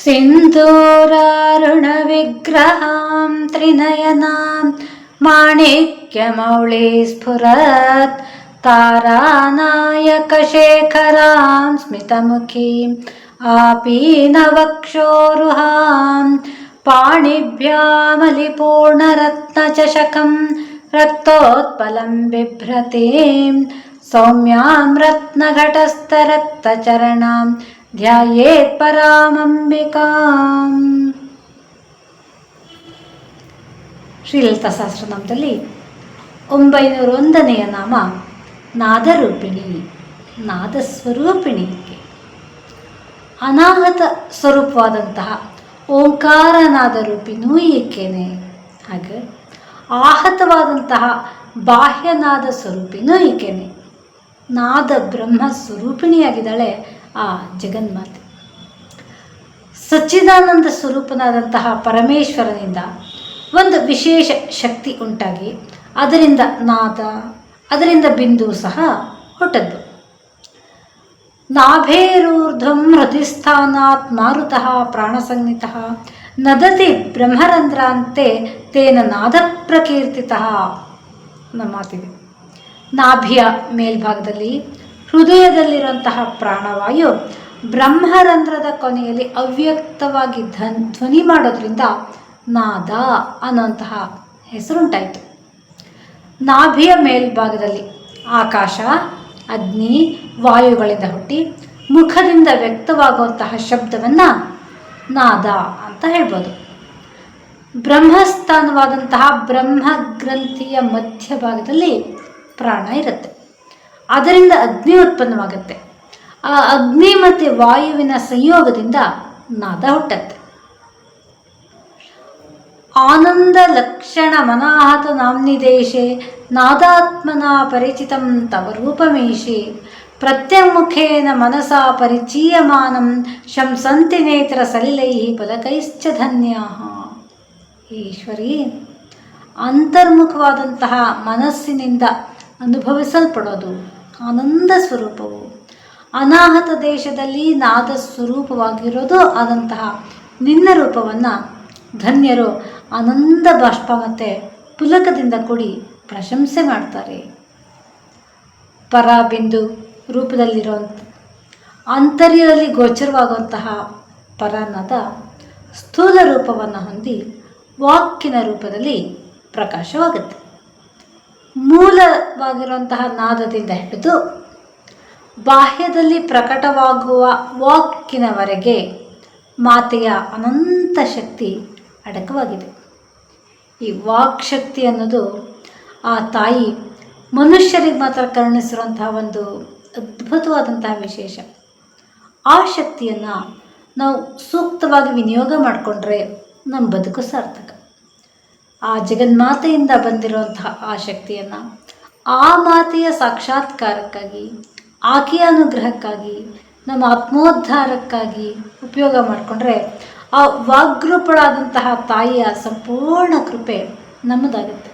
ಸಿಂಧೂರಾರುಣವಿಗ್ರಹಾಂ ತ್ರಿನಯನಾಂ ಮಾಣಿಕ್ಯಮೌಳಿಸ್ಫುರತ್ ತಾರಾನಾಯಕಶೇಖರಾಂ ಸ್ಮಿತಮುಖೀಂ ಆಪೀನವಕ್ಷೋರುಹಾಂ ಪಾಣಿಭ್ಯಾಮಲಿಪೂರ್ಣರತ್ನಚಷಕಂ ರಕ್ತೋತ್ಪಲಂ ಬಿಭ್ರತೀಂ ಸೌಮ್ಯಾಂ ರತ್ನಘಟಸ್ಥರಕ್ತಚರಣಾಂ ಧ್ಯಾಯೇತ್ ಪರಾಮಂಬಿಕಾಂ. ಶ್ರೀಲಲಿತಾ ಸಹಸ್ರನಾಮದಲ್ಲಿ 901ನೆಯ ನಾಮ ನಾದರೂಪಿಣಿ, ನಾದಸ್ವರೂಪಿಣಿಗೆ ಅನಾಹತ ಸ್ವರೂಪವಾದಂತಹ ಓಂಕಾರನಾದರೂಪಿನೂ ಈಕೆನೆ. ಹಾಗೆ ಆಹತವಾದಂತಹ ಬಾಹ್ಯನಾದ ಸ್ವರೂಪಿನೂ ಈಕೆನೆ. ನಾದ ಬ್ರಹ್ಮ ಸ್ವರೂಪಿಣಿಯಾಗಿದ್ದಾಳೆ ಆ ಜಗನ್ಮಾತೆ. ಸಚ್ಚಿದಾನಂದ ಸ್ವರೂಪನಾದಂತಹ ಪರಮೇಶ್ವರನಿಂದ ಒಂದು ವಿಶೇಷ ಶಕ್ತಿ ಉಂಟಾಗಿ ಅದರಿಂದ ನಾದ, ಅದರಿಂದ ಬಿಂದು ಸಹ ಹುಟ್ಟದ್ದು. ನಾಭೇರೂರ್ಧ್ವಂ ಹೃದಯಸ್ಥಾನಾತ್ ಮಾರುತಃ ಪ್ರಾಣಸಂಜ್ಞಿತಃ ನದತಿ ಬ್ರಹ್ಮರಂಧ್ರಾಂತೆ ತೇನ ನಾದ ಪ್ರಕೀರ್ತಿತಃ ನಮ್ಮ ಮಾತಿದೆ. ನಾಭಿಯ ಮೇಲ್ಭಾಗದಲ್ಲಿ ಹೃದಯದಲ್ಲಿರುವಂತಹ ಪ್ರಾಣವಾಯು ಬ್ರಹ್ಮರಂಧ್ರದ ಕೊನೆಯಲ್ಲಿ ಅವ್ಯಕ್ತವಾಗಿ ಧ್ವನಿ ಮಾಡೋದ್ರಿಂದ ನಾದ ಅನ್ನುವಂತಹ ಹೆಸರುಂಟಾಯಿತು. ನಾಭಿಯ ಮೇಲ್ಭಾಗದಲ್ಲಿ ಆಕಾಶ, ಅಗ್ನಿ, ವಾಯುಗಳಿಂದ ಹುಟ್ಟಿ ಮುಖದಿಂದ ವ್ಯಕ್ತವಾಗುವಂತಹ ಶಬ್ದವನ್ನು ನಾದ ಅಂತ ಹೇಳ್ಬೋದು. ಬ್ರಹ್ಮಸ್ಥಾನವಾದಂತಹ ಬ್ರಹ್ಮಗ್ರಂಥಿಯ ಮಧ್ಯಭಾಗದಲ್ಲಿ ಪ್ರಾಣ ಇರುತ್ತೆ. ಅದರಿಂದ ಅಗ್ನಿ ಉತ್ಪನ್ನವಾಗುತ್ತೆ. ಆ ಅಗ್ನಿ ಮತ್ತು ವಾಯುವಿನ ಸಂಯೋಗದಿಂದ ನಾದ ಹುಟ್ಟತ್ತೆ. ಆನಂದ ಲಕ್ಷಣ ಮನಾಹತ ನಾಮ್ನಿ ದೇಶೆ ನಾದಾತ್ಮನ ಪರಿಚಿತಂ ತವ ರೂಪಮೇಶೆ ಪ್ರತ್ಯಮುಖೇನ ಮನಸಾ ಪರಿಚೀಯಮಾನಂ ಶಂಸಂತಿ ನೇತ್ರ ಸಲಿಲೈ ಪದಕೈಶ್ಚ ಧನ್ಯಾಃ. ಈಶ್ವರಿ, ಅಂತರ್ಮುಖವಾದಂತಹ ಮನಸ್ಸಿನಿಂದ ಅನುಭವಿಸಲ್ಪಡೋದು ಆನಂದ ಸ್ವರೂಪವು, ಅನಾಹತ ದೇಶದಲ್ಲಿ ನಾದ ಸ್ವರೂಪವಾಗಿರೋದು ಆದಂತಹ ನಿನ್ನ ರೂಪವನ್ನು ಧನ್ಯರು ಆನಂದ ಬಾಷ್ಪ ಮತ್ತು ಪುಲಕದಿಂದ ಕೂಡಿ ಪ್ರಶಂಸೆ ಮಾಡ್ತಾರೆ. ಪರಬಿಂದು ರೂಪದಲ್ಲಿರುವಂಥ ಆಂತರ್ಯದಲ್ಲಿ ಗೋಚರವಾಗುವಂತಹ ಪರನಾದ ಸ್ಥೂಲ ರೂಪವನ್ನು ಹೊಂದಿ ವಾಕ್ಕಿನ ರೂಪದಲ್ಲಿ ಪ್ರಕಾಶವಾಗುತ್ತೆ. ಮೂಲವಾಗಿರುವಂತಹ ನಾದದಿಂದ ಹಿಡಿದು ಬಾಹ್ಯದಲ್ಲಿ ಪ್ರಕಟವಾಗುವ ವಾಕ್ಕಿನವರೆಗೆ ಮಾತೆಯ ಅನಂತ ಶಕ್ತಿ ಅಡಕವಾಗಿದೆ. ಈ ವಾಕ್ ಶಕ್ತಿ ಅನ್ನೋದು ಆ ತಾಯಿ ಮನುಷ್ಯರಿಗೆ ಮಾತ್ರ ಕರುಣಿಸಿರುವಂತಹ ಒಂದು ಅದ್ಭುತವಾದಂತಹ ವಿಶೇಷ. ಆ ಶಕ್ತಿಯನ್ನು ನಾವು ಸೂಕ್ತವಾಗಿ ವಿನಿಯೋಗ ಮಾಡಿಕೊಂಡ್ರೆ ನಮ್ಮ ಬದುಕು ಸಾರ್ಥಕ. ಆ ಜಗನ್ಮಾತೆಯಿಂದ ಬಂದಿರುವಂತಹ ಆ ಶಕ್ತಿಯನ್ನು ಆ ಮಾತೆಯ ಸಾಕ್ಷಾತ್ಕಾರಕ್ಕಾಗಿ, ಆಕೆಯ ಅನುಗ್ರಹಕ್ಕಾಗಿ, ನಮ್ಮ ಆತ್ಮೋದ್ಧಾರಕ್ಕಾಗಿ ಉಪಯೋಗ ಮಾಡಿಕೊಂಡ್ರೆ ಆ ವಾಗ್ರೂಪಳಾದಂತಹ ತಾಯಿಯ ಸಂಪೂರ್ಣ ಕೃಪೆ ನಮ್ಮದಾಗುತ್ತೆ.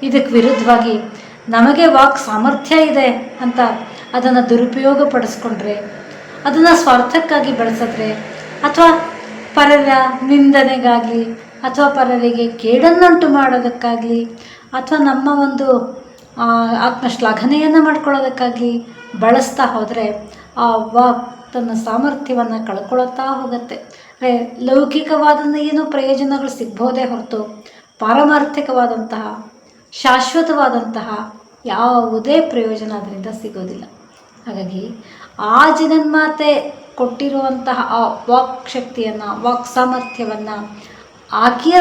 ಇದಕ್ಕೆ ವಿರುದ್ಧವಾಗಿ ನಮಗೆ ವಾಕ್ ಸಾಮರ್ಥ್ಯ ಇದೆ ಅಂತ ಅದನ್ನು ದುರುಪಯೋಗ ಪಡಿಸ್ಕೊಂಡ್ರೆ, ಅದನ್ನು ಸ್ವಾರ್ಥಕ್ಕಾಗಿ ಬಳಸಿದ್ರೆ, ಅಥವಾ ಪರರ ನಿಂದನೆಗಾಗಿ ಅಥವಾ ಪರರಿಗೆ ಕೇಡನ್ನುಂಟು ಮಾಡೋದಕ್ಕಾಗಲಿ ಅಥವಾ ನಮ್ಮ ಒಂದು ಆತ್ಮಶ್ಲಾಘನೆಯನ್ನು ಮಾಡ್ಕೊಳ್ಳೋದಕ್ಕಾಗಿ ಬಳಸ್ತಾ ಹೋದರೆ ಆ ವಾಕ್ ತನ್ನ ಸಾಮರ್ಥ್ಯವನ್ನು ಕಳ್ಕೊಳ್ತಾ ಹೋಗುತ್ತೆ. ಲೌಕಿಕವಾದಂಥ ಏನೋ ಪ್ರಯೋಜನಗಳು ಸಿಗ್ಬೋದೇ ಹೊರತು ಪಾರಮಾರ್ಥಿಕವಾದಂತಹ ಶಾಶ್ವತವಾದಂತಹ ಯಾವುದೇ ಪ್ರಯೋಜನ ಅದರಿಂದ ಸಿಗೋದಿಲ್ಲ. ಹಾಗಾಗಿ ಆ ಜಗನ್ಮಾತೆ ಕೊಟ್ಟಿರುವಂತಹ ಆ ವಾಕ್ ಶಕ್ತಿಯನ್ನು, ವಾಕ್ ಸಾಮರ್ಥ್ಯವನ್ನು ಆಕೆಯ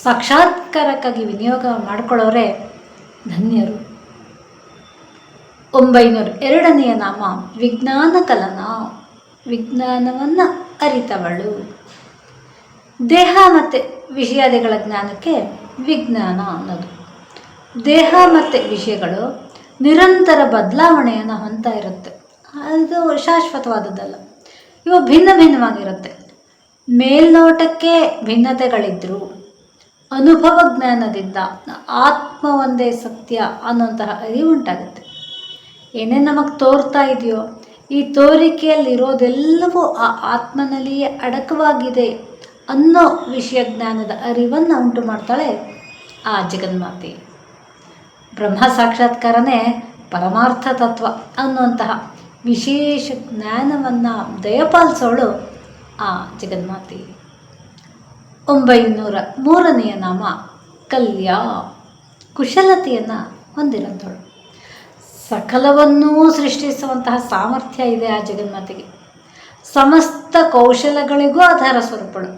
ಸಾಕ್ಷಾತ್ಕಾರಕ್ಕಾಗಿ ವಿನಿಯೋಗ ಮಾಡಿಕೊಳ್ಳೋರೆ ಧನ್ಯರು. 902ನೆಯ ನಾಮ ವಿಜ್ಞಾನ ಕಲನ, ವಿಜ್ಞಾನವನ್ನು ಅರಿತವಳು. ದೇಹ ಮತ್ತು ವಿಷಯಾದಿಗಳ ಜ್ಞಾನಕ್ಕೆ ವಿಜ್ಞಾನ ಅನ್ನೋದು. ದೇಹ ಮತ್ತು ವಿಷಯಗಳು ನಿರಂತರ ಬದಲಾವಣೆಯನ್ನು ಹೊಂದ್ತಾ ಇರುತ್ತೆ. ಅದು ಶಾಶ್ವತವಾದದ್ದಲ್ಲ. ಇವು ಭಿನ್ನ ಭಿನ್ನವಾಗಿರುತ್ತೆ. ಮೇಲ್ನೋಟಕ್ಕೆ ಭಿನ್ನತೆಗಳಿದ್ದರೂ ಅನುಭವ ಜ್ಞಾನದಿಂದ ಆತ್ಮ ಒಂದೇ ಸತ್ಯ ಅನ್ನುವಂತಹ ಅರಿವು ಉಂಟಾಗುತ್ತೆ. ಏನೇನು ನಮಗೆ ತೋರ್ತಾ ಇದೆಯೋ, ಈ ತೋರಿಕೆಯಲ್ಲಿರೋದೆಲ್ಲವೂ ಆ ಆತ್ಮನಲ್ಲಿಯೇ ಅಡಕವಾಗಿದೆ ಅನ್ನೋ ವಿಷಯ ಜ್ಞಾನದ ಅರಿವನ್ನು ಉಂಟು ಮಾಡ್ತಾಳೆ ಆ ಜಗನ್ಮಾತೆ. ಬ್ರಹ್ಮ ಸಾಕ್ಷಾತ್ಕಾರನೇ ಪರಮಾರ್ಥ ತತ್ವ ಅನ್ನುವಂತಹ ವಿಶೇಷ ಜ್ಞಾನವನ್ನು ದಯಪಾಲಿಸೋಳು ಆ ಜಗನ್ಮಾತೆ. 903ನೆಯ ನಾಮ ಕಲ್ಯ, ಕುಶಲತೆಯನ್ನು ಹೊಂದಿರೋಂಥವಳು. ಸಕಲವನ್ನೂ ಸೃಷ್ಟಿಸುವಂತಹ ಸಾಮರ್ಥ್ಯ ಇದೆ ಆ ಜಗನ್ಮಾತೆಗೆ. ಸಮಸ್ತ ಕೌಶಲಗಳಿಗೂ ಆಧಾರ ಸ್ವರೂಪಳು,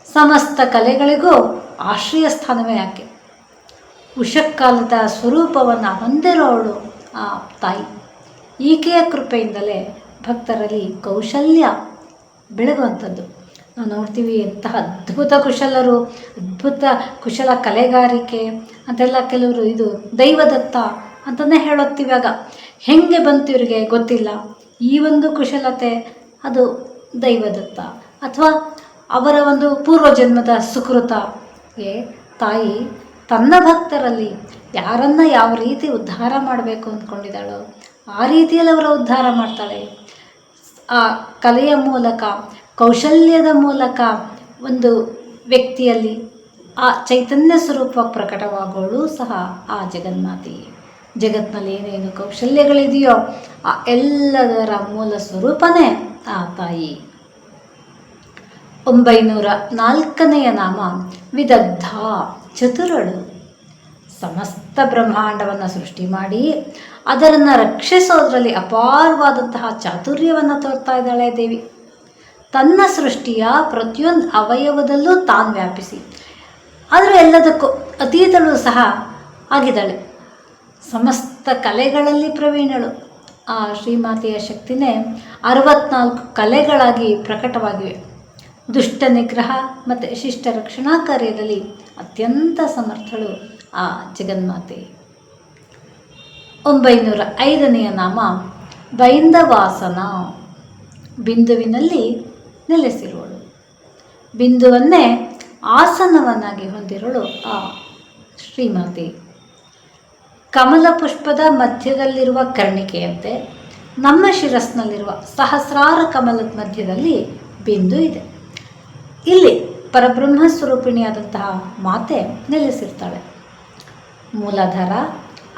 ಸಮಸ್ತ ಕಲೆಗಳಿಗೂ ಆಶ್ರಯ ಸ್ಥಾನವೇ ಆಕೆ. ಉಷಕ್ಕಾಲದ ಸ್ವರೂಪವನ್ನು ಹೊಂದಿರೋವಳು ಆ ತಾಯಿ. ಈಕೆಯ ಕೃಪೆಯಿಂದಲೇ ಭಕ್ತರಲ್ಲಿ ಕೌಶಲ್ಯ ಬೆಳಗುವಂಥದ್ದು ನಾವು ನೋಡ್ತೀವಿ. ಎಂತಹ ಅದ್ಭುತ ಕುಶಲರು, ಅದ್ಭುತ ಕುಶಲ ಕಲೆಗಾರಿಕೆ ಅಂತೆಲ್ಲ ಕೆಲವರು ಇದು ದೈವದತ್ತ ಅಂತಲೇ ಹೇಳೋತ್ತಿವಾಗ ಹೆಂಗೆ ಬಂತು ಇವರಿಗೆ ಗೊತ್ತಿಲ್ಲ. ಈ ಒಂದು ಕುಶಲತೆ ಅದು ದೈವದತ್ತ ಅಥವಾ ಅವರ ಒಂದು ಪೂರ್ವಜನ್ಮದ ಸುಕೃತಗೆ ತಾಯಿ ತನ್ನ ಭಕ್ತರಲ್ಲಿ ಯಾರನ್ನ ಯಾವ ರೀತಿ ಉದ್ಧಾರ ಮಾಡಬೇಕು ಅಂದ್ಕೊಂಡಿದ್ದಾಳೋ ಆ ರೀತಿಯಲ್ಲಿ ಅವರ ಉದ್ಧಾರ ಮಾಡ್ತಾಳೆ. ಆ ಕಲೆಯ ಮೂಲಕ, ಕೌಶಲ್ಯದ ಮೂಲಕ ಒಂದು ವ್ಯಕ್ತಿಯಲ್ಲಿ ಆ ಚೈತನ್ಯ ಸ್ವರೂಪ ಪ್ರಕಟವಾಗೋಳು ಸಹ ಆ ಜಗನ್ಮಾತೆ. ಜಗತ್ತಿನಲ್ಲಿ ಏನೇನು ಕೌಶಲ್ಯಗಳಿದೆಯೋ ಆ ಎಲ್ಲದರ ಮೂಲ ಸ್ವರೂಪನೇ ಆ ತಾಯಿ. 904ನೆಯ ನಾಮ ವಿದಗ್ಧ, ಚತುರಳು. ಸಮಸ್ತ ಬ್ರಹ್ಮಾಂಡವನ್ನು ಸೃಷ್ಟಿ ಮಾಡಿ ಅದನ್ನು ರಕ್ಷಿಸೋದ್ರಲ್ಲಿ ಅಪಾರವಾದಂತಹ ಚಾತುರ್ಯವನ್ನು ತೋರ್ತಾ ಇದ್ದಾಳೆ ದೇವಿ. ತನ್ನ ಸೃಷ್ಟಿಯ ಪ್ರತಿಯೊಂದು ಅವಯವದಲ್ಲೂ ತಾನು ವ್ಯಾಪಿಸಿ ಆದರೆ ಎಲ್ಲದಕ್ಕೂ ಅತೀತಳು ಸಹ ಆಗಿದ್ದಾಳೆ. ಸಮಸ್ತ ಕಲೆಗಳಲ್ಲಿ ಪ್ರವೀಣಳು. ಆ ಶ್ರೀಮಾತೆಯ ಶಕ್ತಿನೇ 64 ಕಲೆಗಳಾಗಿ ಪ್ರಕಟವಾಗಿವೆ. ದುಷ್ಟ ನಿಗ್ರಹ ಮತ್ತು ಶಿಷ್ಟ ರಕ್ಷಣಾ ಕಾರ್ಯದಲ್ಲಿ ಅತ್ಯಂತ ಸಮರ್ಥಳು ಆ ಜಗನ್ಮಾತೆ. 905ನೆಯ ನಾಮ ಬೈಂದವಾಸನ, ಬಿಂದುವಿನಲ್ಲಿ ನೆಲೆಸಿರುವಳು. ಬಿಂದುವನ್ನೇ ಆಸನವನ್ನಾಗಿ ಹೊಂದಿರೋಳು ಆ ಶ್ರೀಮಾತೆ. ಕಮಲ ಪುಷ್ಪದ ಮಧ್ಯದಲ್ಲಿರುವ ಕರ್ಣಿಕೆಯಂತೆ ನಮ್ಮ ಶಿರಸ್ನಲ್ಲಿರುವ ಸಹಸ್ರಾರ ಕಮಲದ ಮಧ್ಯದಲ್ಲಿ ಬಿಂದು ಇದೆ. ಇಲ್ಲಿ ಪರಬ್ರಹ್ಮ ಸ್ವರೂಪಿಣಿಯಾದಂತಹ ಮಾತೆ ನೆಲೆಸಿರ್ತಾಳೆ. ಮೂಲಾಧಾರ,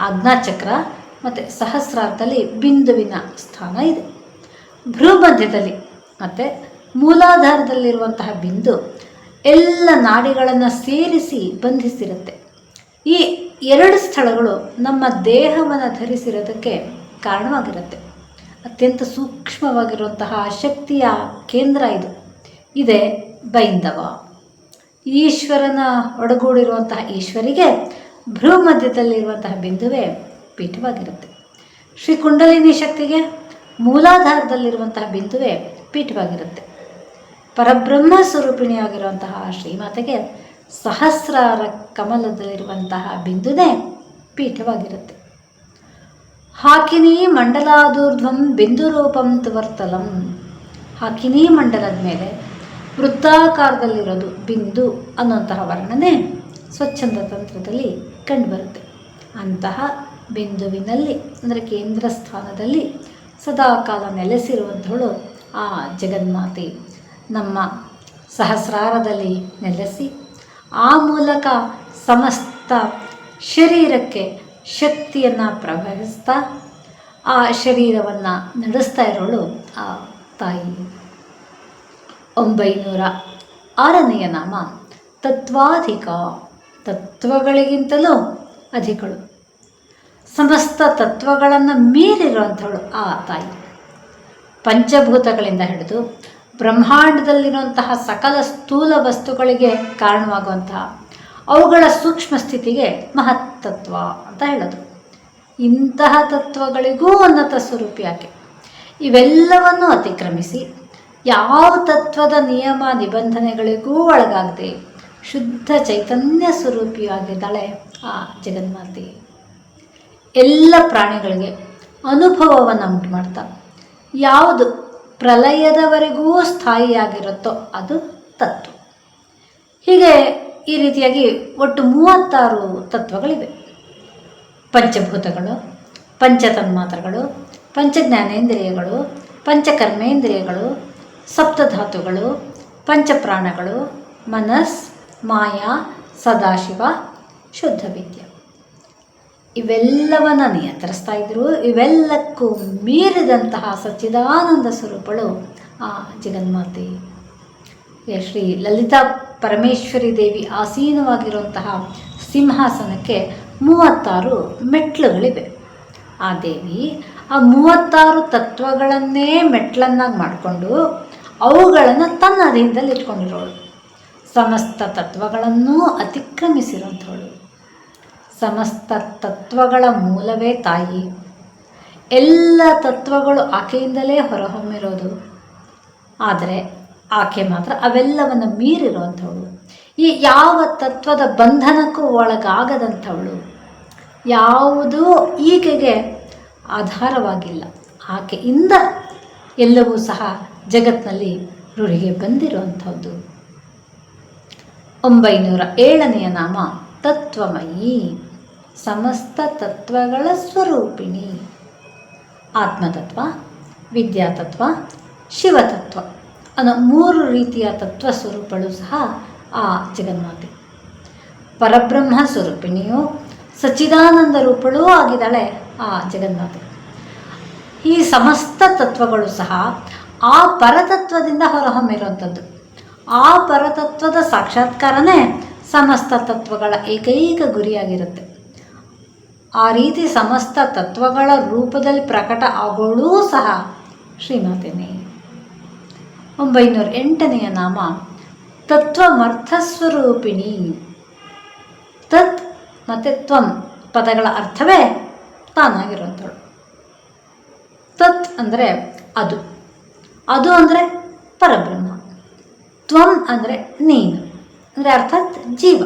ಆಜ್ಞಾಚಕ್ರ ಮತ್ತು ಸಹಸ್ರಾರದಲ್ಲಿ ಬಿಂದುವಿನ ಸ್ಥಾನ ಇದೆ. ಭ್ರೂಮಧ್ಯದಲ್ಲಿ ಮತ್ತು ಮೂಲಾಧಾರದಲ್ಲಿರುವಂತಹ ಬಿಂದು ಎಲ್ಲ ನಾಡಿಗಳನ್ನು ಸೇರಿಸಿ ಬಂಧಿಸಿರುತ್ತೆ. ಈ 2 ಸ್ಥಳಗಳು ನಮ್ಮ ದೇಹವನ್ನು ಧರಿಸಿರೋದಕ್ಕೆ ಕಾರಣವಾಗಿರುತ್ತೆ. ಅತ್ಯಂತ ಸೂಕ್ಷ್ಮವಾಗಿರುವಂತಹ ಶಕ್ತಿಯ ಕೇಂದ್ರ ಇದು. ಇದೆ ಬೈಂದವ. ಈಶ್ವರನ ಒಡಗೂಡಿರುವಂತಹ ಈಶ್ವರಿಗೆ ಭ್ರೂಮಧ್ಯದಲ್ಲಿರುವಂತಹ ಬಿಂದುವೇ ಪೀಠವಾಗಿರುತ್ತೆ. ಶ್ರೀ ಕುಂಡಲಿನಿ ಶಕ್ತಿಗೆ ಮೂಲಾಧಾರದಲ್ಲಿರುವಂತಹ ಬಿಂದುವೇ ಪೀಠವಾಗಿರುತ್ತೆ. ಪರಬ್ರಹ್ಮ ಸ್ವರೂಪಿಣಿಯಾಗಿರುವಂತಹ ಶ್ರೀಮಾತೆಗೆ ಸಹಸ್ರಾರ ಕಮಲದಲ್ಲಿರುವಂತಹ ಬಿಂದುನೇ ಪೀಠವಾಗಿರುತ್ತೆ. ಹಾಕಿನಿ ಮಂಡಲಾದೂರ್ಧ್ವಂ ಬಿಂದು ರೂಪಂ ತುವರ್ತಲಂ. ಹಾಕಿನಿ ಮಂಡಲದ ಮೇಲೆ ವೃತ್ತಾಕಾರದಲ್ಲಿರೋದು ಬಿಂದು ಅನ್ನುವಂತಹ ವರ್ಣನೆ ಸ್ವಚ್ಛಂದ ತಂತ್ರದಲ್ಲಿ ಕಂಡುಬರುತ್ತೆ. ಅಂತಹ ಬಿಂದುವಿನಲ್ಲಿ ಅಂದರೆ ಕೇಂದ್ರ ಸ್ಥಾನದಲ್ಲಿ ಸದಾಕಾಲ ನೆಲೆಸಿರುವಂಥವಳು ಆ ಜಗನ್ಮಾತೆ. ನಮ್ಮ ಸಹಸ್ರಾರದಲ್ಲಿ ನೆಲೆಸಿ ಆ ಮೂಲಕ ಸಮಸ್ತ ಶರೀರಕ್ಕೆ ಶಕ್ತಿಯನ್ನು ಪ್ರವಹಿಸ್ತಾ ಆ ಶರೀರವನ್ನು ನಡೆಸ್ತಾ ಇರೋಳು ಆ ತಾಯಿ. 906ನೆಯ ನಾಮ ತತ್ವಾಧಿಕ, ತತ್ವಗಳಿಗಿಂತಲೂ ಅಧಿಕಳು. ಸಮಸ್ತ ತತ್ವಗಳನ್ನು ಮೀರಿರುವಂಥವಳು ಆ ತಾಯಿ. ಪಂಚಭೂತಗಳಿಂದ ಹಿಡಿದು ಬ್ರಹ್ಮಾಂಡದಲ್ಲಿರುವಂತಹ ಸಕಲ ಸ್ಥೂಲ ವಸ್ತುಗಳಿಗೆ ಕಾರಣವಾಗುವಂತಹ ಅವುಗಳ ಸೂಕ್ಷ್ಮ ಸ್ಥಿತಿಗೆ ಮಹತ್ತತ್ವ ಅಂತ ಹೇಳೋದು. ಇಂತಹ ತತ್ವಗಳಿಗೂ ಉನ್ನತ ಸ್ವರೂಪಿ ಆಕೆ. ಇವೆಲ್ಲವನ್ನು ಅತಿಕ್ರಮಿಸಿ ಯಾವ ತತ್ವದ ನಿಯಮ ನಿಬಂಧನೆಗಳಿಗೂ ಒಳಗಾಗದೆ ಶುದ್ಧ ಚೈತನ್ಯ ಸ್ವರೂಪಿಯಾಗಿದ್ದಾಳೆ ಆ ಜಗನ್ಮಾತೆ. ಎಲ್ಲ ಪ್ರಾಣಿಗಳಿಗೆ ಅನುಭವವನ್ನು ಉಂಟು ಮಾಡ್ತಾ ಯಾವುದು ಪ್ರಲಯದವರೆಗೂ ಸ್ಥಾಯಿಯಾಗಿರುತ್ತೋ ಅದು ತತ್ವ. ಹೀಗೆ ಈ ರೀತಿಯಾಗಿ ಒಟ್ಟು 36 ತತ್ವಗಳಿವೆ. ಪಂಚಭೂತಗಳು, ಪಂಚತನ್ಮಾತ್ರಗಳು, ಪಂಚಜ್ಞಾನೇಂದ್ರಿಯಗಳು, ಪಂಚಕರ್ಮೇಂದ್ರಿಯಗಳು, ಸಪ್ತಧಾತುಗಳು, ಪಂಚಪ್ರಾಣಗಳು, ಮನಸ್, ಮಾಯಾ, ಸದಾಶಿವ, ಶುದ್ಧ ವಿದ್ಯೆ ಇವೆಲ್ಲವನ್ನ ನಿಯಂತ್ರಿಸ್ತಾ ಇದ್ರು. ಇವೆಲ್ಲಕ್ಕೂ ಮೀರಿದಂತಹ ಸಚ್ಚಿದಾನಂದ ಸ್ವರೂಪಗಳು ಆ ಜಗನ್ಮಾತೆ ಶ್ರೀ ಲಲಿತಾ ಪರಮೇಶ್ವರಿ ದೇವಿ ಆಸೀನವಾಗಿರುವಂತಹ ಸಿಂಹಾಸನಕ್ಕೆ 36 ಮೆಟ್ಲುಗಳಿವೆ. ಆ ದೇವಿ ಆ 36 ತತ್ವಗಳನ್ನೇ ಮೆಟ್ಲನ್ನಾಗಿ ಮಾಡಿಕೊಂಡು ಅವುಗಳನ್ನು ತನ್ನ ಅಧೀನದಲ್ಲಿ ಇಟ್ಕೊಂಡಿರೋಳು. ಸಮಸ್ತ ತತ್ವಗಳನ್ನೂ ಅತಿಕ್ರಮಿಸಿರುವಂಥವಳು. ಸಮಸ್ತ ತತ್ವಗಳ ಮೂಲವೇ ತಾಯಿ. ಎಲ್ಲ ತತ್ವಗಳು ಆಕೆಯಿಂದಲೇ ಹೊರಹೊಮ್ಮಿರೋದು. ಆದರೆ ಆಕೆ ಮಾತ್ರ ಅವೆಲ್ಲವನ್ನು ಮೀರಿರುವಂಥವಳು. ಈ ಯಾವ ತತ್ವದ ಬಂಧನಕ್ಕೂ ಒಳಗಾಗದಂಥವಳು. ಯಾವುದೂ ಈಕೆಗೆ ಆಧಾರವಾಗಿಲ್ಲ. ಆಕೆಯಿಂದ ಎಲ್ಲವೂ ಸಹ ಜಗತ್ತಿನಲ್ಲಿ ರೂಢಿಗೆ ಬಂದಿರುವಂಥದ್ದು. 907ನೆಯ ನಾಮ ತತ್ವಮಯಿ, ಸಮಸ್ತ ತತ್ವಗಳ ಸ್ವರೂಪಿಣಿ. ಆತ್ಮತತ್ವ, ವಿದ್ಯಾತತ್ವ, ಶಿವತತ್ವ ಅನ್ನೋ 3 ರೀತಿಯ ತತ್ವ ಸ್ವರೂಪಗಳು ಸಹ ಆ ಜಗನ್ಮಾತೆ. ಪರಬ್ರಹ್ಮ ಸ್ವರೂಪಿಣಿಯು ಸಚ್ಚಿದಾನಂದ ರೂಪಳೂ ಆಗಿದ್ದಾಳೆ ಆ ಜಗನ್ಮಾತೆ. ಈ ಸಮಸ್ತ ತತ್ವಗಳು ಸಹ ಆ ಪರತತ್ವದಿಂದ ಹೊರಹೊಮ್ಮಿರುವಂಥದ್ದು. ಆ ಪರತತ್ವದ ಸಾಕ್ಷಾತ್ಕಾರನೇ ಸಮಸ್ತ ತತ್ವಗಳ ಏಕೈಕ ಗುರಿಯಾಗಿರುತ್ತೆ. ಆ ರೀತಿ ಸಮಸ್ತ ತತ್ವಗಳ ರೂಪದಲ್ಲಿ ಪ್ರಕಟ ಆಗೋಳೂ ಸಹ ಶ್ರೀಮಾತೆನೇ. 908ನೆಯ ನಾಮ ತತ್ವಮರ್ಥಸ್ವರೂಪಿಣಿ. ತತ್ ಮತ್ತು ತ್ವಂ ಪದಗಳ ಅರ್ಥವೇ ತಾನಾಗಿರುವಂಥಳು. ತತ್ ಅಂದರೆ ಅದು, ಅದು ಅಂದರೆ ಪರಬ್ರಹ್ಮ. ತ್ವಂ ಅಂದರೆ ನೀನು ಅಂದರೆ ಅರ್ಥಾತ್ ಜೀವ.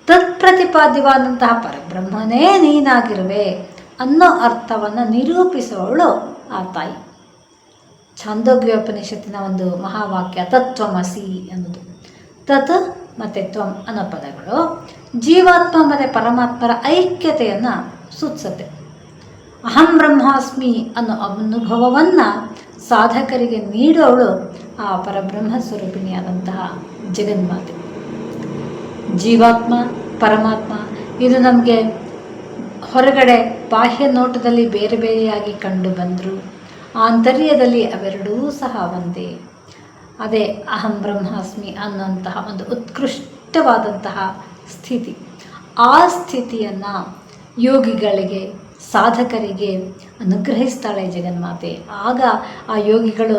ತತ್ಪ್ರತಿಪಾದ್ಯವಾದಂತಹ ಪರಬ್ರಹ್ಮನೇ ನೀನಾಗಿರುವೆ ಅನ್ನೋ ಅರ್ಥವನ್ನು ನಿರೂಪಿಸುವವಳು ಆ ತಾಯಿ. ಛಾಂದೋಗ್ಯೋಪನಿಷತ್ತಿನ ಒಂದು ಮಹಾವಾಕ್ಯ ತತ್ವಮಸಿ ಅನ್ನೋದು. ತತ್ ಮತ್ತು ತ್ವಂ ಅನ್ನೋ ಪದಗಳು ಜೀವಾತ್ಮ ಮತ್ತು ಪರಮಾತ್ಮರ ಐಕ್ಯತೆಯನ್ನು ಸೂಚಿಸುತ್ತೆ. ಅಹಂ ಬ್ರಹ್ಮಾಸ್ಮಿ ಅನ್ನೋ ಅನುಭವವನ್ನು ಸಾಧಕರಿಗೆ ನೀಡುವವಳು ಆ ಪರಬ್ರಹ್ಮ ಸ್ವರೂಪಿಣಿಯಾದಂತಹ ಜಗನ್ಮಾತೆ. ಜೀವಾತ್ಮ, ಪರಮಾತ್ಮ ಇದು ನಮಗೆ ಹೊರಗಡೆ ಬಾಹ್ಯ ನೋಟದಲ್ಲಿ ಬೇರೆ ಬೇರೆಯಾಗಿ ಕಂಡು ಬಂದರು, ಆಂತರ್ಯದಲ್ಲಿ ಅವೆರಡೂ ಸಹ ಒಂದೇ. ಅದೇ ಅಹಂ ಬ್ರಹ್ಮಾಸ್ಮಿ ಅನ್ನೋಂತಹ ಒಂದು ಉತ್ಕೃಷ್ಟವಾದಂತಹ ಸ್ಥಿತಿ. ಆ ಸ್ಥಿತಿಯನ್ನು ಯೋಗಿಗಳಿಗೆ, ಸಾಧಕರಿಗೆ ಅನುಗ್ರಹಿಸ್ತಾಳೆ ಜಗನ್ಮಾತೆ. ಆಗ ಆ ಯೋಗಿಗಳು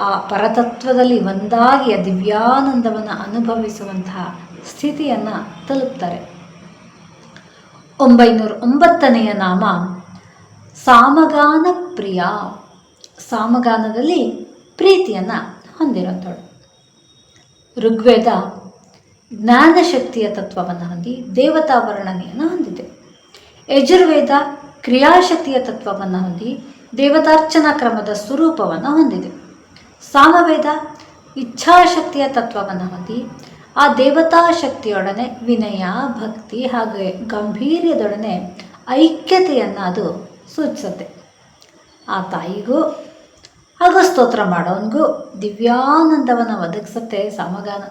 ಆ ಪರತತ್ವದಲ್ಲಿ ಒಂದಾಗಿ ಆ ದಿವ್ಯಾನಂದವನ್ನು ಅನುಭವಿಸುವಂತಹ ಸ್ಥಿತಿಯನ್ನು ತಲುಪ್ತಾರೆ. 909ನೆಯ ನಾಮ ಸಾಮಗಾನ ಪ್ರಿಯ. ಸಾಮಗಾನದಲ್ಲಿ ಪ್ರೀತಿಯನ್ನು ಹೊಂದಿರುವಂಥಳು. ಋಗ್ವೇದ ಜ್ಞಾನಶಕ್ತಿಯ ತತ್ವವನ್ನು ಹೊಂದಿ ದೇವತಾ ವರ್ಣನೆಯನ್ನು ಹೊಂದಿದೆ. ಯಜುರ್ವೇದ ಕ್ರಿಯಾಶಕ್ತಿಯ ತತ್ವವನ್ನು ಹೊಂದಿ ದೇವತಾರ್ಚನಾ ಕ್ರಮದ ಸ್ವರೂಪವನ್ನು ಹೊಂದಿದೆ. ಸಾಮವೇದ ಇಚ್ಛಾಶಕ್ತಿಯ ತತ್ವವನ್ನು ಹೊಂದಿ ಆ ದೇವತಾ ಶಕ್ತಿಯೊಡನೆ ವಿನಯ, ಭಕ್ತಿ ಹಾಗೂ ಗಂಭೀರ್ಯದೊಡನೆ ಐಕ್ಯತೆಯನ್ನು ಅದು ಸೂಚಿಸುತ್ತೆ. ಆ ತಾಯಿಗೂ ಹಾಗೂ ಸ್ತೋತ್ರ ಮಾಡೋನಿಗೂ ದಿವ್ಯಾನಂದವನ್ನು ಒದಗಿಸುತ್ತೆ ಸಾಮಗಾನ.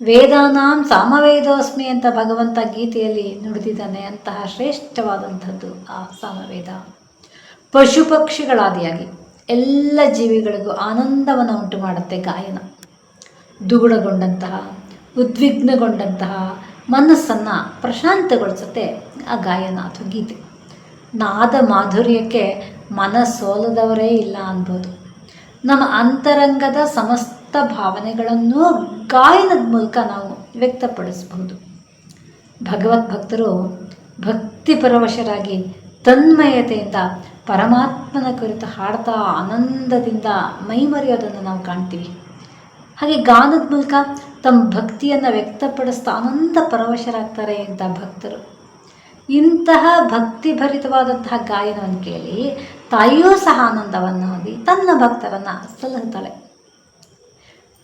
ವೇದಾನಾಂ ಸಾಮವೇದೋಸ್ಮಿ ಅಂತ ಭಗವಂತ ಗೀತೆಯಲ್ಲಿ ನುಡಿದಿದ್ದಾನೆ. ಅಂತಹ ಶ್ರೇಷ್ಠವಾದಂಥದ್ದು ಆ ಸಾಮವೇದ. ಪಶು ಪಕ್ಷಿಗಳಾದಿಯಾಗಿ ಎಲ್ಲ ಜೀವಿಗಳಿಗೂ ಆನಂದವನ್ನು ಉಂಟು ಮಾಡುತ್ತೆ ಗಾಯನ. ದುಗುಡಗೊಂಡಂತಹ, ಉದ್ವಿಗ್ನಗೊಂಡಂತಹ ಮನಸ್ಸನ್ನು ಪ್ರಶಾಂತಗೊಳಿಸುತ್ತೆ ಆ ಗಾಯನ ಅಥವಾ ಗೀತೆ. ನಾದ ಮಾಧುರ್ಯಕ್ಕೆ ಮನಸ್ಸೋಲದವರೇ ಇಲ್ಲ ಅನ್ಬೋದು. ನಮ್ಮ ಅಂತರಂಗದ ಸಮಸ್ತ ಭಾವನೆಗಳನ್ನು ಗಾಯನದ ಮೂಲಕ ನಾವು ವ್ಯಕ್ತಪಡಿಸಬಹುದು. ಭಗವದ್ಭಕ್ತರು ಭಕ್ತಿಪರವಶರಾಗಿ ತನ್ಮಯತೆಯಿಂದ ಪರಮಾತ್ಮನ ಕುರಿತು ಹಾಡ್ತಾ ಆನಂದದಿಂದ ಮೈಮರೆಯೋದನ್ನು ನಾವು ಕಾಣ್ತೀವಿ. ಹಾಗೆ ಗಾನದ ಮೂಲಕ ತಮ್ಮ ಭಕ್ತಿಯನ್ನು ವ್ಯಕ್ತಪಡಿಸ್ತಾ ಆನಂದ ಪರವಶರಾಗ್ತಾರೆ ಇಂಥ ಭಕ್ತರು. ಇಂತಹ ಭಕ್ತಿಭರಿತವಾದಂತಹ ಗಾಯನವನ್ನು ಕೇಳಿ ತಾಯಿಯೂ ಸಹ ಆನಂದವನ್ನು ಹೊಂದಿ ತನ್ನ ಭಕ್ತರನ್ನು ಸಲಹುತ್ತಾಳೆ.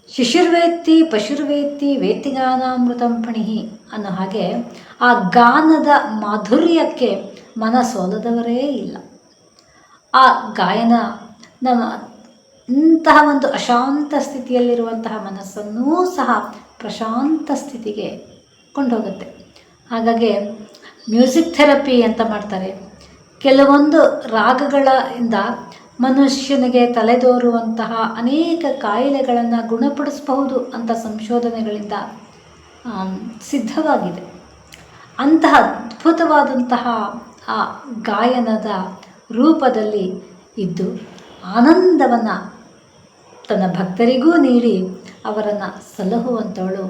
ಶಿಶುರ್ವೇತ್ತಿ ಪಶುರ್ವೇತ್ತಿ ವೇತ್ತಿಗಾನಾಮೃತಂ ಪಣಿಹಿ ಅನ್ನೋ ಹಾಗೆ ಆ ಗಾನದ ಮಾಧುರ್ಯಕ್ಕೆ ಮನಸೋಲದವರೇ ಇಲ್ಲ. ಆ ಗಾಯನ ನಮ್ಮ ಇಂತಹ ಒಂದು ಅಶಾಂತ ಸ್ಥಿತಿಯಲ್ಲಿರುವಂತಹ ಮನಸ್ಸನ್ನೂ ಸಹ ಪ್ರಶಾಂತ ಸ್ಥಿತಿಗೆ ಕೊಂಡೋಗುತ್ತೆ. ಹಾಗಾಗಿ ಮ್ಯೂಸಿಕ್ ಥೆರಪಿ ಅಂತ ಮಾಡ್ತಾರೆ. ಕೆಲವೊಂದು ರಾಗಗಳಿಂದ ಮನುಷ್ಯನಿಗೆ ತಲೆದೋರುವಂತಹ ಅನೇಕ ಕಾಯಿಲೆಗಳನ್ನು ಗುಣಪಡಿಸಬಹುದು ಅಂತ ಸಂಶೋಧನೆಗಳಿಂದ ಸಿದ್ಧವಾಗಿದೆ. ಅಂತಹ ಅದ್ಭುತವಾದಂತಹ ಆ ಗಾಯನದ ರೂಪದಲ್ಲಿ ಇದ್ದು ಆನಂದವನ್ನು ತನ್ನ ಭಕ್ತರಿಗೂ ನೀಡಿ ಅವರನ್ನು ಸಲಹುವಂಥವಳು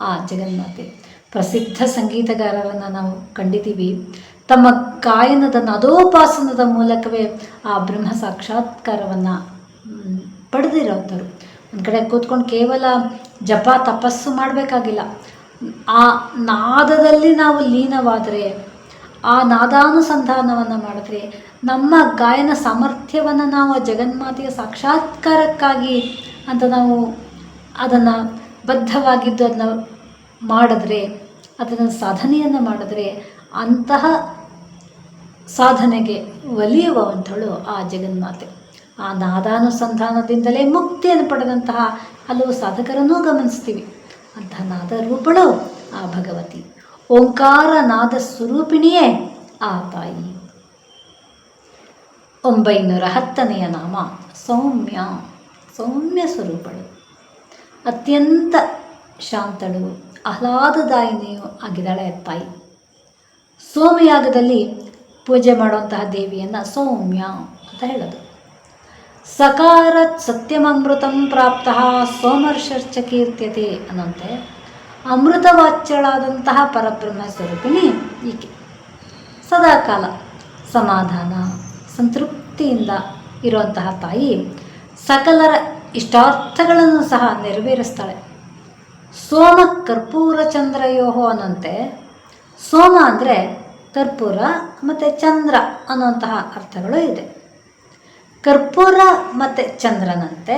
ಆ ಜಗನ್ಮಾತೆ. ಪ್ರಸಿದ್ಧ ಸಂಗೀತಗಾರರನ್ನು ನಾವು ಕಂಡಿದ್ದೀವಿ. ತಮ್ಮ ಗಾಯನದ ನಾದೋಪಾಸನದ ಮೂಲಕವೇ ಆ ಬ್ರಹ್ಮ ಸಾಕ್ಷಾತ್ಕಾರವನ್ನು ಪಡೆದಿರೋಂಥವ್ರು. ಒಂದು ಕಡೆ ಕೂತ್ಕೊಂಡು ಕೇವಲ ಜಪ ತಪಸ್ಸು ಮಾಡಬೇಕಾಗಿಲ್ಲ. ಆ ನಾದದಲ್ಲಿ ನಾವು ಲೀನವಾದರೆ, ಆ ನಾದಾನುಸಂಧಾನವನ್ನು ಮಾಡಿದ್ರೆ, ನಮ್ಮ ಗಾಯನ ಸಾಮರ್ಥ್ಯವನ್ನು ನಾವು ಜಗನ್ಮಾತೆಯ ಸಾಕ್ಷಾತ್ಕಾರಕ್ಕಾಗಿ ಅಂತ ನಾವು ಅದನ್ನು ಬದ್ಧವಾಗಿದ್ದು ಅದನ್ನು ಮಾಡಿದ್ರೆ, ಅದನ್ನು ಸಾಧನೆಯನ್ನು ಮಾಡಿದ್ರೆ, ಅಂತಹ ಸಾಧನೆಗೆ ಒಲಿಯುವಂಥಳು ಆ ಜಗನ್ಮಾತೆ. ಆ ನಾದಾನುಸಂಧಾನದಿಂದಲೇ ಮುಕ್ತಿಯನ್ನು ಪಡೆದಂತಹ ಹಲವು ಸಾಧಕರನ್ನೂ ಗಮನಿಸ್ತೀವಿ. ಅಂತಹ ನಾದ ರೂಪಳು ಆ ಭಗವತಿ. ಓಂಕಾರ ನಾದ ಸ್ವರೂಪಿಣಿಯೇ ಆ ತಾಯಿ. 910ನೆಯ ನಾಮ ಸೌಮ್ಯ. ಸೌಮ್ಯ ಸ್ವರೂಪಳು, ಅತ್ಯಂತ ಶಾಂತಳು, ಆಹ್ಲಾದದಾಯಿನಿಯೂ ಆಗಿದ್ದಾಳೆ ತಾಯಿ. ಸೋಮಯಾಗದಲ್ಲಿ ಪೂಜೆ ಮಾಡುವಂತಹ ದೇವಿಯನ್ನು ಸೌಮ್ಯ ಅಂತ ಹೇಳೋದು. ಸಕಾರತ್ ಸತ್ಯಮೃತಂ ಪ್ರಾಪ್ತ ಸೋಮರ್ಷರ್ಚ ಕೀರ್ತ್ಯತೆ ಅನ್ನಂತೆ ಅಮೃತವಾಚ್ಯಳಾದಂತಹ ಪರಬ್ರಹ್ಮ ಸ್ವರೂಪಿಣಿ ಈಕೆ. ಸದಾಕಾಲ ಸಮಾಧಾನ ಸಂತೃಪ್ತಿಯಿಂದ ಇರುವಂತಹ ತಾಯಿ ಸಕಲರ ಇಷ್ಟಾರ್ಥಗಳನ್ನು ಸಹ ನೆರವೇರಿಸ್ತಾಳೆ. ಸೋಮ ಕರ್ಪೂರ ಚಂದ್ರಯೋಹೋ ಅನ್ನಂತೆ ಸೋಮ ಅಂದರೆ ಕರ್ಪೂರ ಮತ್ತು ಚಂದ್ರ ಅನ್ನುವಂತಹ ಅರ್ಥಗಳು ಇದೆ. ಕರ್ಪೂರ ಮತ್ತು ಚಂದ್ರನಂತೆ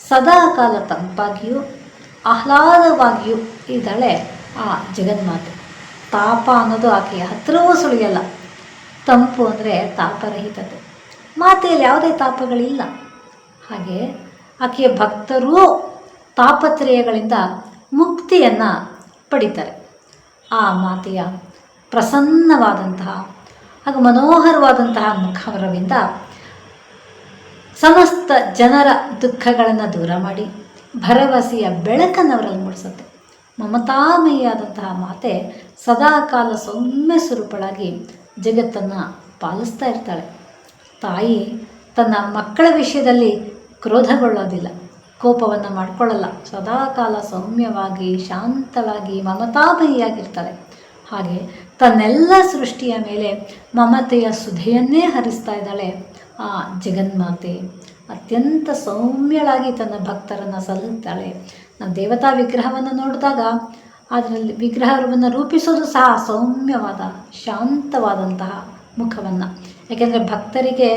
ಸದಾಕಾಲ ತಂಪಾಗಿಯೂ ಆಹ್ಲಾದವಾಗಿಯೂ ಇದ್ದಾಳೆ ಆ ಜಗನ್ಮಾತೆ. ತಾಪ ಅನ್ನೋದು ಆಕೆಯ ಹತ್ತಿರವೂ ಸುಳಿಯಲ್ಲ. ತಂಪು ಅಂದರೆ ತಾಪರಹಿತತೆ. ಮಾತೆಯಲ್ಲಿ ಯಾವುದೇ ತಾಪಗಳಿಲ್ಲ. ಹಾಗೆ ಆಕೆಯ ಭಕ್ತರೂ ತಾಪತ್ರಯಗಳಿಂದ ಮುಕ್ತಿಯನ್ನು ಪಡಿತಾರೆ. ಆ ಮಾತೆಯ ಪ್ರಸನ್ನವಾದಂತಹ ಹಾಗೂ ಮನೋಹರವಾದಂತಹ ಮುಖವರವಿಂದ ಸಮಸ್ತ ಜನರ ದುಃಖಗಳನ್ನು ದೂರ ಮಾಡಿ ಭರವಸೆಯ ಬೆಳಕನ್ನು ಅವರಲ್ಲಿ ಮೂಡಿಸುತ್ತೆ. ಮಮತಾಮಯಿಯಾದಂತಹ ಮಾತೆ ಸದಾಕಾಲ ಸೌಮ್ಯ ಸ್ವರೂಪಳಾಗಿ ಜಗತ್ತನ್ನು ಪಾಲಿಸ್ತಾ ಇರ್ತಾಳೆ. ತಾಯಿ ತನ್ನ ಮಕ್ಕಳ ವಿಷಯದಲ್ಲಿ ಕ್ರೋಧಗೊಳ್ಳೋದಿಲ್ಲ, ಕೋಪವನ್ನು ಮಾಡಿಕೊಳ್ಳಲ್ಲ. ಸದಾಕಾಲ ಸೌಮ್ಯವಾಗಿ ಶಾಂತಳಾಗಿ ಮಮತಾಮಯಿಯಾಗಿರ್ತಾಳೆ. ಹಾಗೆ ತನ್ನೆಲ್ಲ ಸೃಷ್ಟಿಯ ಮೇಲೆ ಮಮತೆಯ ಸುಧೆಯನ್ನೇ ಹರಿಸ್ತಾ ಇದ್ದಾಳೆ ಆ ಜಗನ್ಮಾತೆ. ಅತ್ಯಂತ ಸೌಮ್ಯಳಾಗಿ ತನ್ನ ಭಕ್ತರನ್ನು ಸಲ್ಲುತ್ತಾಳೆ. ನಾವು ದೇವತಾ ವಿಗ್ರಹವನ್ನು ನೋಡಿದಾಗ ಅದರಲ್ಲಿ ವಿಗ್ರಹವನ್ನು ರೂಪಿಸೋದು ಸಹ ಸೌಮ್ಯವಾದ ಶಾಂತವಾದಂತಹ ಮುಖವನ್ನು. ಯಾಕೆಂದರೆ ಭಕ್ತರಿಗೆ,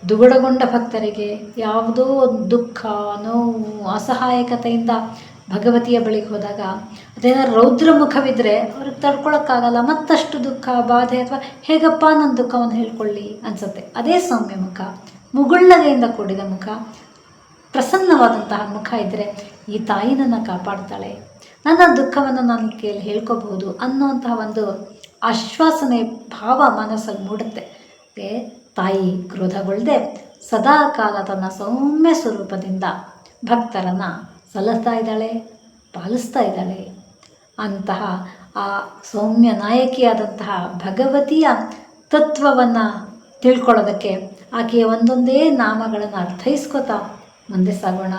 ದುಗುಡಗೊಂಡ ಭಕ್ತರಿಗೆ ಯಾವುದೋ ದುಃಖ, ನೋವು, ಅಸಹಾಯಕತೆಯಿಂದ ಭಗವತಿಯ ಬಳಿಗೆ ಹೋದಾಗ ಅದೇನಾದ್ರು ರೌದ್ರ ಮುಖವಿದ್ದರೆ ಅವ್ರಿಗೆ ತಡ್ಕೊಳಕ್ಕಾಗಲ್ಲ. ಮತ್ತಷ್ಟು ದುಃಖ, ಬಾಧೆ, ಅಥವಾ ಹೇಗಪ್ಪ ನನ್ನ ದುಃಖವನ್ನು ಹೇಳ್ಕೊಳ್ಳಿ ಅನಿಸುತ್ತೆ. ಅದೇ ಸೌಮ್ಯ ಮುಖ, ಮುಗುಳ್ಳಗೆಯಿಂದ ಕೂಡಿದ ಮುಖ, ಪ್ರಸನ್ನವಾದಂತಹ ಮುಖ ಇದ್ದರೆ ಈ ತಾಯಿ ನನ್ನ ಕಾಪಾಡ್ತಾಳೆ, ನನ್ನ ದುಃಖವನ್ನು ನಾನು ಕೇಳಿ ಹೇಳ್ಕೋಬಹುದು ಅನ್ನುವಂತಹ ಒಂದು ಆಶ್ವಾಸನೆ ಭಾವ ಮನಸ್ಸಲ್ಲಿ ಮೂಡುತ್ತೆ. ತಾಯಿ ಕ್ರೋಧಗೊಳ್ಳದೆ ಸದಾಕಾಲ ತನ್ನ ಸೌಮ್ಯ ಸ್ವರೂಪದಿಂದ ಭಕ್ತರನ್ನು ಸಲಹ್ತಾ ಇದ್ದಾಳೆ, ಪಾಲಿಸ್ತಾ ಇದ್ದಾಳೆ. ಅಂತಹ ಆ ಸೌಮ್ಯ ನಾಯಕಿಯಾದಂತಹ ಭಗವತಿಯ ತತ್ವವನ್ನು ತಿಳ್ಕೊಳ್ಳೋದಕ್ಕೆ ಆಕೆಯ ಒಂದೊಂದೇ ನಾಮಗಳನ್ನು ಅರ್ಥೈಸ್ಕೋತಾ ಮುಂದೆ ಸಾಗೋಣ.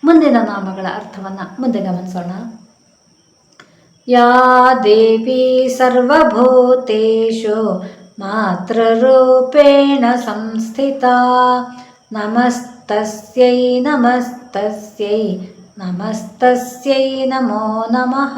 ಮುಂದಿನ ನಾಮಗಳ ಅರ್ಥವನ್ನು ಮುಂದೆ ಗಮನಿಸೋಣ. ಯಾ ದೇವಿ ಸರ್ವಭೂತೇಷು ಮಾತೃರೂಪೇಣ ಸಂಸ್ಥಿತಾ ನಮಸ್ತಸ್ಯೈ ನಮಸ್ತಸ್ಯೈ ನಮಸ್ತಸ್ಯೈ ನಮೋ ನಮಃ.